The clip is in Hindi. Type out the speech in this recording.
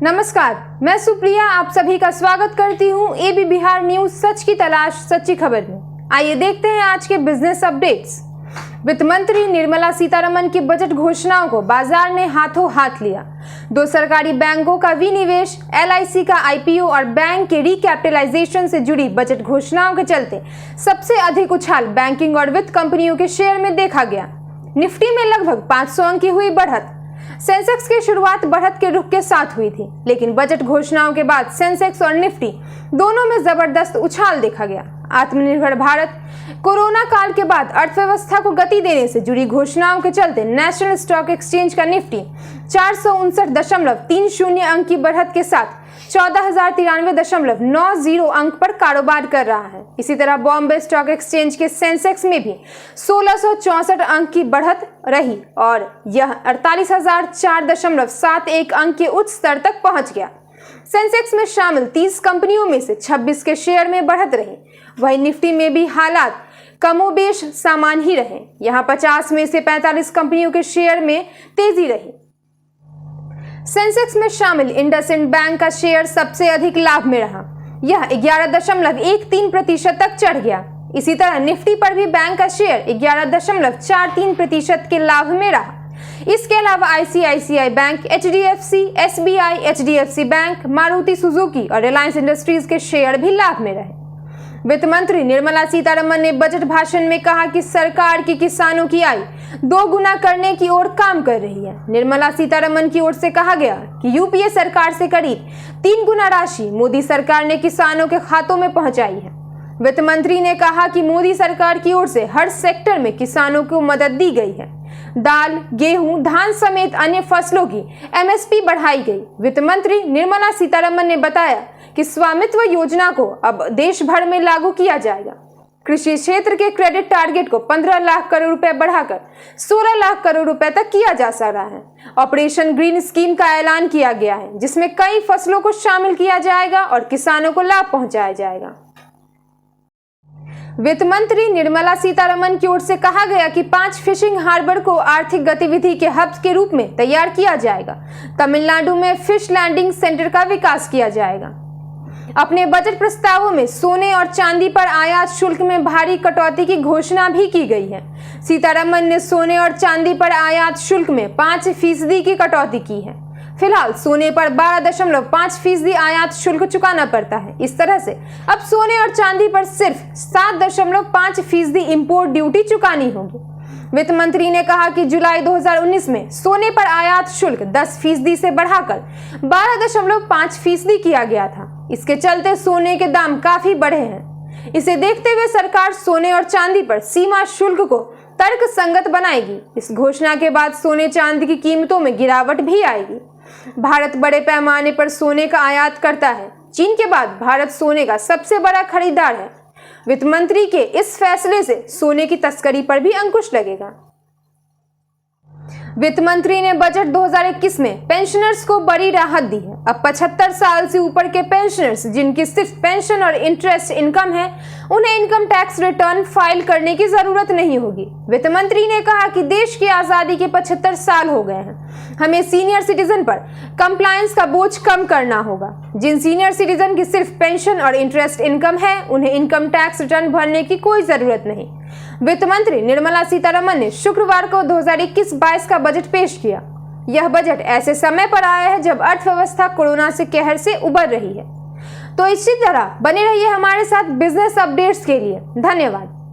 नमस्कार, मैं सुप्रिया आप सभी का स्वागत करती हूं एबी बिहार न्यूज सच की तलाश सच्ची खबर में। आइए देखते हैं आज के बिजनेस अपडेट्स। वित्त मंत्री निर्मला सीतारमण की बजट घोषणाओं को बाजार ने हाथों हाथ लिया। दो सरकारी बैंकों का विनिवेश, LIC का IPO और बैंक के रिकैपिटलाइजेशन से जुड़ी बजट घोषणाओं के चलते सबसे अधिक उछाल बैंकिंग और वित्त कंपनियों के शेयर में देखा गया। निफ्टी में लगभग 500 अंक की हुई बढ़त। सेंसेक्स की शुरुआत बढ़त के रुख के साथ हुई थी, लेकिन बजट घोषणाओं के बाद सेंसेक्स और निफ्टी दोनों में जबरदस्त उछाल देखा गया। आत्मनिर्भर भारत, कोरोना काल के बाद अर्थव्यवस्था को गति देने से जुड़ी घोषणाओं के चलते नेशनल स्टॉक एक्सचेंज का निफ्टी 459.30 अंक की बढ़त के साथ 14,093.90 अंक पर कारोबार कर रहा है। इसी तरह बॉम्बे स्टॉक एक्सचेंज के सेंसेक्स में भी 1664 अंक की बढ़त रही और यह 48,004.71 अंक के उच्च स्तर तक पहुंच गया। सेंसेक्स में शामिल 30 कंपनियों में से 26 के शेयर में बढ़त रही। वहीं निफ्टी में भी हालात कमोबेश समान ही रहे। यहां 50 में से 45 कंपनियों के शेयर में तेजी रही। सेंसेक्स में शामिल इंडसइंड बैंक का शेयर सबसे अधिक लाभ में रहा। यह 11.13% तक चढ़ गया। इसी तरह निफ्टी पर भी बैंक का शेयर 11.43% के लाभ में रहा। इसके अलावा ICICI bank, HDFC, SBI, HDFC bank, Maruti Suzuki और रिलायंस इंडस्ट्रीज के शेयर भी लाभ में रहे। वित्त मंत्री निर्मला सीतारमण ने बजट भाषण में कहा कि सरकार की किसानों की आय 2 गुना करने की ओर काम कर रही है। निर्मला सीतारमण की ओर से कहा गया कि UPA सरकार से करीब 3 गुना राशि मोदी सरकार ने किसानों के खातों में पहुंचाई है। वित्त मंत्री ने कहा कि मोदी सरकार की ओर से हर सेक्टर में किसानों को मदद दी गई है। दाल, गेहूं, धान समेत अन्य फसलों की MSP बढ़ाई गई। वित्त मंत्री निर्मला सीतारमण ने बताया कि स्वामित्व योजना को अब देश भर में लागू किया जाएगा। कृषि क्षेत्र के क्रेडिट टारगेट को 15 लाख करोड़ रुपए बढ़ाकर 16 लाख करोड़ रुपए तक किया जा सकता है। ऑपरेशन ग्रीन स्कीम का ऐलान किया गया है, जिसमें कई फसलों को शामिल किया जाएगा और किसानों को लाभ पहुंचाया जाएगा। वित्त मंत्री निर्मला सीतारमण की ओर से कहा गया कि 5 फिशिंग हार्बर को आर्थिक गतिविधि के हब के रूप में तैयार किया जाएगा। तमिलनाडु में फिश लैंडिंग सेंटर का विकास किया जाएगा। अपने बजट प्रस्तावों में सोने और चांदी पर आयात शुल्क में भारी कटौती की घोषणा भी की गई है। सीतारमण ने सोने और चांदी पर आयात शुल्क में 5% की कटौती की है। फिलहाल सोने पर 12.5% आयात शुल्क चुकाना पड़ता है। इस तरह से अब सोने और चांदी पर सिर्फ 7.5% इंपोर्ट ड्यूटी चुकानी होगी। वित्त मंत्री ने कहा कि जुलाई 2019 में सोने पर आयात शुल्क 10% से बढ़ाकर 12.5% किया गया था। इसके चलते सोने के दाम काफी बढ़े हैं। इसे देखते हुए सरकार सोने और चांदी पर सीमा शुल्क को तर्कसंगत बनाएगी। इस घोषणा के बाद सोने चांदी की कीमतों में गिरावट भी आएगी। भारत बड़े पैमाने पर सोने का आयात करता है। चीन के बाद भारत सोने का सबसे बड़ा खरीदार है। वित्त मंत्री के इस फैसले से सोने की तस्करी पर भी अंकुश लगेगा। वित्त मंत्री ने बजट 2021 में पेंशनर्स को बड़ी राहत दी है। अब 75 साल से ऊपर के पेंशनर्स जिनकी सिर्फ पेंशन और इंटरेस्ट इनकम है, उन्हें इनकम टैक्स रिटर्न फाइल करने की जरूरत नहीं होगी। वित्त मंत्री ने कहा कि देश की आजादी के 75 साल हो गए हैं। हमें सीनियर सिटीजन पर कंप्लायंस का बोझ कम करना होगा। जिन सीनियर सिटीजन की सिर्फ पेंशन और इंटरेस्ट इनकम है, उन्हें इनकम टैक्स रिटर्न भरने की कोई जरूरत नहीं। वित्त मंत्री निर्मला सीतारमण ने शुक्रवार को 2021-22 का बजट पेश किया। यह बजट ऐसे समय पर आया है जब अर्थव्यवस्था कोरोना से कहर से उबर रही है। तो इसी तरह बने रहिए हमारे साथ बिजनेस अपडेट्स के लिए। धन्यवाद।